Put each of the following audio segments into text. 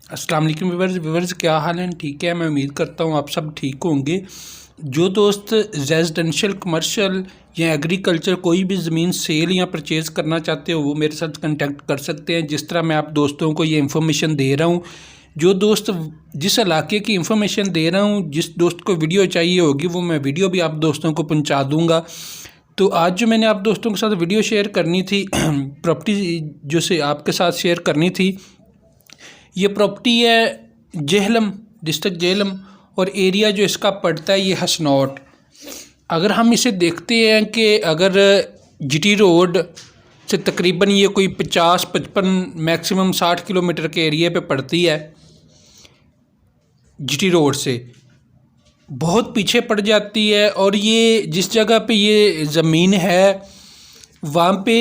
अस्सलाम वालेकुम व्यूअर्स क्या हाल है? ठीक है, मैं उम्मीद करता हूँ आप सब ठीक होंगे। जो दोस्त रेजिडेंशियल, कमर्शियल या एग्रीकल्चर कोई भी ज़मीन सेल या परचेज़ करना चाहते हो वो मेरे साथ कांटेक्ट कर सकते हैं। जिस तरह मैं आप दोस्तों को ये इन्फॉर्मेशन दे रहा हूँ, जो दोस्त जिस इलाके की इन्फॉर्मेशन दे रहा हूँ, जिस दोस्त को वीडियो चाहिए होगी वो मैं वीडियो भी आप दोस्तों को पहुँचा दूँगा। तो आज जो मैंने आप दोस्तों के साथ वीडियो शेयर करनी थी प्रॉपर्टी जो से आपके साथ शेयर करनी थी, ये प्रॉपर्टी है जेहलम, डिस्ट्रिक्ट जेहलम, और एरिया जो इसका पड़ता है ये हसनौट। अगर हम इसे देखते हैं कि अगर जीटी रोड से तकरीबन ये कोई 50-55 मैक्सिमम 60 किलोमीटर के एरिया पे पड़ती है, जीटी रोड से बहुत पीछे पड़ जाती है। और ये जिस जगह पे ये ज़मीन है वहाँ पे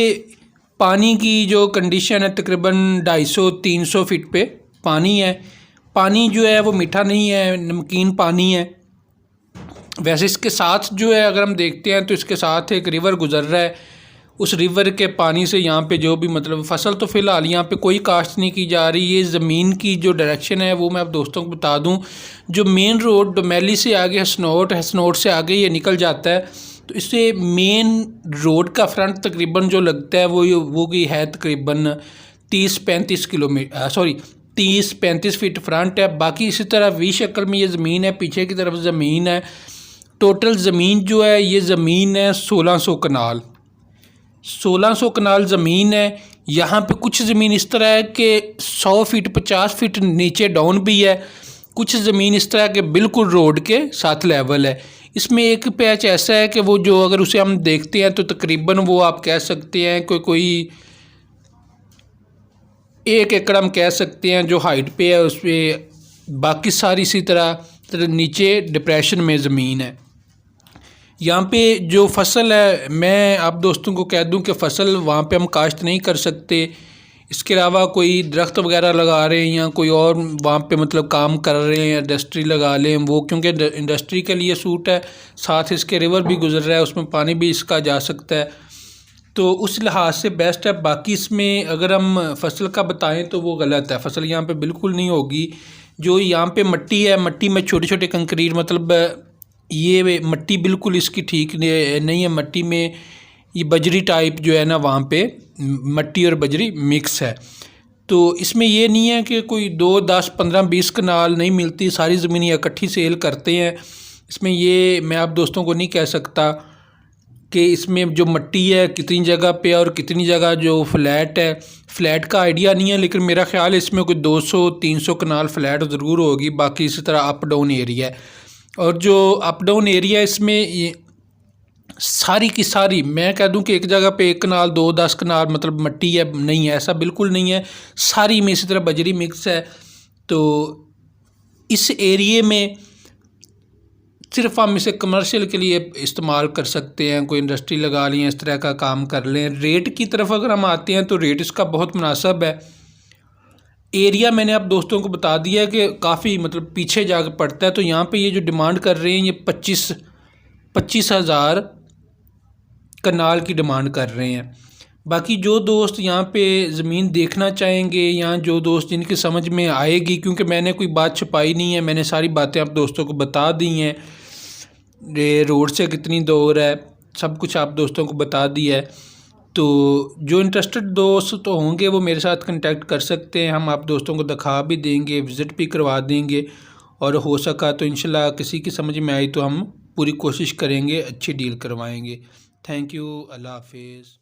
पानी की जो कंडीशन है तकरीबन 250-300 फीट पे पानी है। पानी जो है वो मीठा नहीं है, नमकीन पानी है। वैसे इसके साथ जो है अगर हम देखते हैं तो इसके साथ एक रिवर गुज़र रहा है। उस रिवर के पानी से यहाँ पे जो भी मतलब फ़सल तो फ़िलहाल यहाँ पे कोई काश्त नहीं की जा रही। ये ज़मीन की जो डायरेक्शन है वो मैं आप दोस्तों को बता दूँ, जो मेन रोड डोमेली से आगे हसनौट, हसनौट से आगे ये निकल जाता है। तो इससे मेन रोड का फ्रंट तकरीबन जो लगता है वो की है तकरीबन 30-35 किलोमीटर 30-35 फीट फ्रंट है। बाकी इसी तरह वी शक्ल में ये ज़मीन है, पीछे की तरफ ज़मीन है। टोटल ज़मीन जो है ये ज़मीन है 1600 कनाल, 1600 कनाल ज़मीन है। यहाँ पे कुछ ज़मीन इस तरह है कि 100 फीट 50 फीट नीचे डाउन भी है, कुछ ज़मीन इस तरह के बिल्कुल रोड के साथ लेवल है। इसमें एक पैच ऐसा है कि वो जो अगर उसे हम देखते हैं तो तकरीबन वो आप कह सकते हैं कोई 1 एकड़ हम कह सकते हैं जो हाइट पे है उस पर। बाकी सारी इसी तरह नीचे डिप्रेशन में ज़मीन है। यहाँ पे जो फसल है मैं आप दोस्तों को कह दूं कि फसल वहाँ पे हम काश्त नहीं कर सकते। इसके अलावा कोई दरख्त वगैरह लगा रहे हैं या कोई और वहाँ पे मतलब काम कर रहे हैं, इंडस्ट्री लगा लें वो, क्योंकि इंडस्ट्री के लिए सूट है, साथ इसके रिवर भी गुजर रहा है, उसमें पानी भी इसका जा सकता है, तो उस लिहाज से बेस्ट है। बाकी इसमें अगर हम फसल का बताएं तो वो गलत है, फसल यहाँ पे बिल्कुल नहीं होगी। जो यहाँ पे मट्टी है, मट्टी में छोटे छोटे कंक्रीट मतलब ये मट्टी बिल्कुल इसकी ठीक नहीं है। मट्टी में ये बजरी टाइप जो है ना, वहाँ पे मट्टी और बजरी मिक्स है। तो इसमें ये नहीं है कि कोई 2, 10, 15, 20 कनाल नहीं मिलती, सारी ज़मीन इकट्ठी सेल करते हैं। इसमें ये मैं आप दोस्तों को नहीं कह सकता कि इसमें जो मट्टी है कितनी जगह पे और कितनी जगह जो फ्लैट है, फ्लैट का आइडिया नहीं है, लेकिन मेरा ख्याल है इसमें कोई 200-300 कनाल फ्लैट ज़रूर होगी। बाकी इसी तरह अप डाउन एरिया है, और जो अप डाउन एरिया इसमें ये सारी की सारी मैं कह दूं कि एक जगह पे 1 कनाल 2-10 कनाल मतलब मट्टी है, नहीं है, ऐसा बिल्कुल नहीं है। सारी में इसी तरह बजरी मिक्स है। तो इस एरिए में सिर्फ हम इसे कमर्शियल के लिए इस्तेमाल कर सकते हैं, कोई इंडस्ट्री लगा लें, इस तरह का काम कर लें। रेट की तरफ अगर हम आते हैं तो रेट इसका बहुत मुनासिब है। एरिया मैंने आप दोस्तों को बता दिया कि काफ़ी मतलब पीछे जाकर पड़ता है। तो यहाँ पे ये जो डिमांड कर रहे हैं ये 25,000 कनाल की डिमांड कर रहे हैं। बाकी जो दोस्त यहाँ पे ज़मीन देखना चाहेंगे या जो दोस्त जिनकी समझ में आएगी, क्योंकि मैंने कोई बात छुपाई नहीं है, मैंने सारी बातें आप दोस्तों को बता दी हैं। रोड से कितनी दूर है सब कुछ आप दोस्तों को बता दिया है। तो जो इंटरेस्टेड दोस्त तो होंगे वो मेरे साथ कांटेक्ट कर सकते हैं, हम आप दोस्तों को दिखा भी देंगे, विज़िट भी करवा देंगे, और हो सका तो इंशाल्लाह किसी की समझ में आई तो हम पूरी कोशिश करेंगे अच्छी डील करवाएंगे। थैंक यू, अल्लाह हाफिज़।